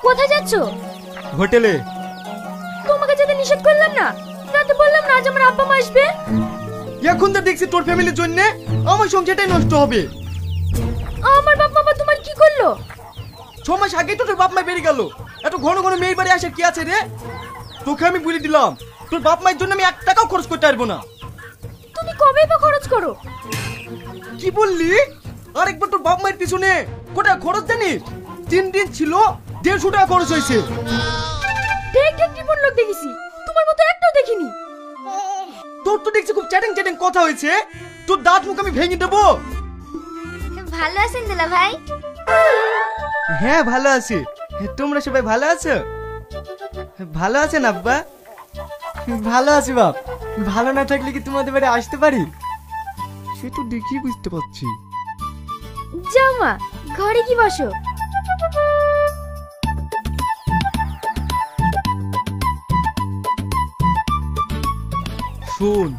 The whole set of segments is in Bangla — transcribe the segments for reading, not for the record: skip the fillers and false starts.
কোথায় যাচ্ছ? হোটেলে। তোমাকে যেতে নিষেধ করলাম না? রাতে বললাম না আজ আমার আব্বা মা আসবে। এখন তো দেখছি তোর ফ্যামিলির জন্য আমার সংসারটাই নষ্ট হবে। আমার বাপ মা তোমার কি করলো? 6 মাস আগেই তো তোর বাপ মা বেরিয়ে গেল। এত ঘন ঘন মেয়ের বাড়ি আসার কি আছে রে? তোকে আমি বলে দিলাম তোর বাপ মায়ের জন্য আমি 1 টাকাও খরচ করতে পারবো না। তুমি কবেই বা খরচ করো? কি বললি? আরেকবার তোর বাপ মায়ের পিছনে কোটা খরচ জানিস? 3 দিন ছিল 150 টাকা খরচ হয়েছে। দেখ দেখ রিপোর্ট লোক দেখেছি, তোমার মতো একটাও দেখিনি। তোর তো দেখছি খুব চ্যাটিং চ্যাটিং কথা হয়েছে। তোর দাঁত মুখ আমি ভেঙে দেবো। ভালো আছেন দুলা ভাই? হ্যাঁ ভালো আছি। তোমরা সবাই ভালো আছো? ভালো আছেন আব্বা? ভালো আছি বাপ। ভালো না থাকলে কি তোমাদের বাড়ি আসতে পারি? সে তো দেখি বুঝতে পারছি। যাও মা, ঘরে কি বসো। শোন,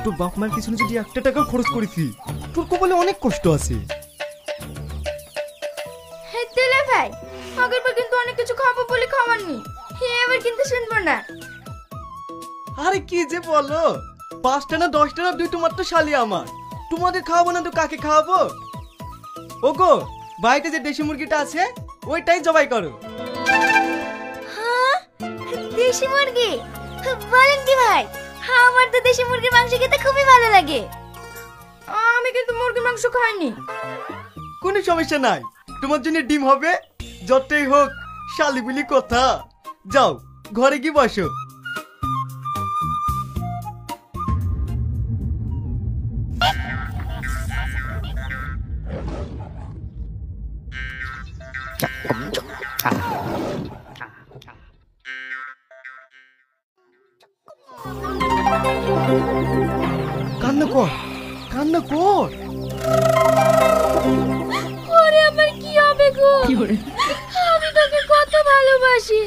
তোর বাপ মার পিছনে যদি 1 টাকা খরচ করেছি তোর কপালে অনেক কষ্ট আছে। হ্যাঁ দুলা ভাই, আগেরবার কিন্তু অনেক কিছু খাবো বলে খাওয়াননি, এবার কিন্তু শুনবো না। আরে কি যে বলো, 5টা না 10টা না 2 তোমার তো শালি আমার। তোমাদের খাওয়াবো না তো কাকে খাওয়াবো? ওগো, বাড়িতে যে দেশি মুরগিটা আছে ওইটাই জবাই করো। হ্যাঁ, দেশি মুরগি? বলেন কি ভাই, আমার তো দেশি মুরগির মাংস খেতে খুবই ভালো লাগে। আমি কিন্তু মুরগির মাংস খাইনি। কোনো সমস্যা নাই, তোমার জন্য ডিম হবে। যতই হোক শালি বলি কথা। যাও ঘরে গিয়ে বসো। কান্না কর, কান্না কর। ওরে আমার কি হবে গো? আমি তোকে কত ভালোবাসি,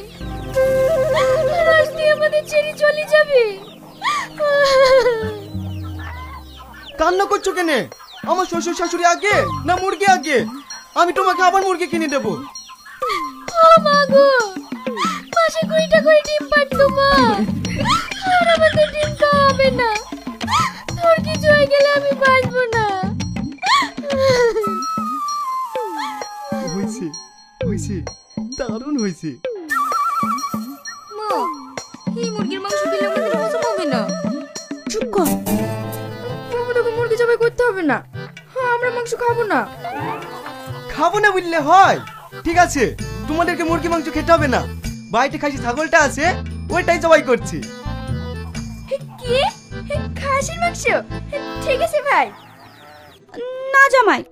আজ তুই আমাদের ছেড়ে চলে যাবি। কান্না করছো কেন? আমার শ্বশুর শাশুড়ি আগে না মুরগি আগে? আমি তোমাকে আবার মুরগি কিনে দেবো। ও মা গো, মাসে 20টা করে ডিম পাড়তো মা, আর আমাদের ডিম তো হবে না। তোর কিছু হয়ে গেলে আমি বাঁচবো না। হয়েছে হয়েছে, দারুণ হয়েছে। মা, এই মুরগির মাংস খেলে আমাদের হজম হবে না। চুপ কর, আমাদেরকে মুরগি জবাই করতে হবে না, আমরা মাংস খাবো না। খাবো না বললে হয়? ঠিক আছে, তোমাদেরকে মুরগি মাংস খেতে হবে না। বাড়িতে খাসি ছাগলটা আছে ওইটাই জবাই করছি। কি? খাসির মাংস? ঠিক আছে ভাই। না জামাই,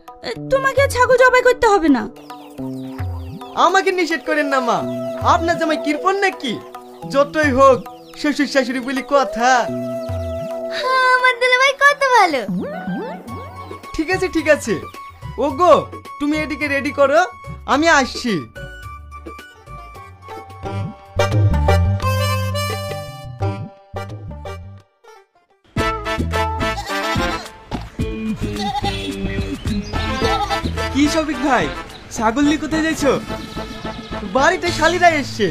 তোমাকে ছাগল জবাই করতে হবে না। আমাকে নিষেধ করেন না মা, আপনার জামাই কিরপন নাকি? যতই হোক শ্বশুর শাশুড়ি বলি কথা। আমার দুলা ভাই কত ভালো। ঠিক আছে ঠিক আছে, ওগো তুমি এদিকে রেডি করো, আমি আসছি। কি শফিক ভাই, ছাগল নিয়ে কোথায় যাইছো? বাড়িতে শালিরা এসছে,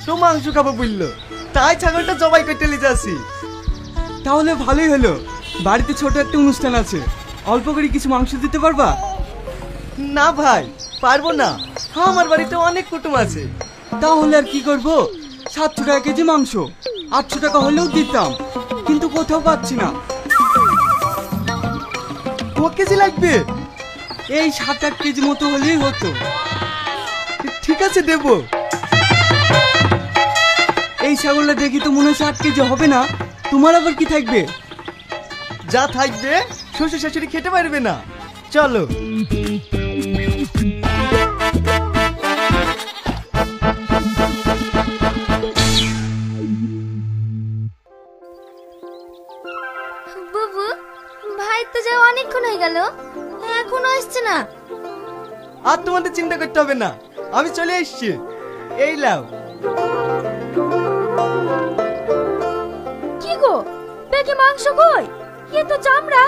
তো মাংস খাবো বললো, তাই ছাগলটা জবাই করতে নিয়ে যাচ্ছি। তাহলে ভালোই হলো, বাড়িতে ছোট একটা অনুষ্ঠান আছে, অল্প করে কিছু মাংস দিতে পারবা? না ভাই, পারবো না, আমার বাড়িতে অনেক কুটুম আছে। তাহলে আর কি করবো, 700 টাকা কেজি মাংস, 800 টাকা হলেও দিতাম, কিন্তু কোথাও পাচ্ছি না। ক কেজি লাগবে? এই 7-8 কেজি মতো হলেই হতো। ঠিক আছে দেবো। এই ছাগলটা দেখি তো মনে হচ্ছে 8 কেজি হবে না, তোমার আবার কি থাকবে? যা থাকবে শ্বশুর শাশুড়ি খেতে পারবে না। চলো। বাবু, ভাই তো যাওয়া অনেকক্ষণ হয়ে গেল, এখনো আসছে না। আর তোমাদের চিন্তা করতে হবে না, আমি চলে এসেছি। এই লাও। কি গো, ব্যাগে মাংস কই? এ তো চামড়া।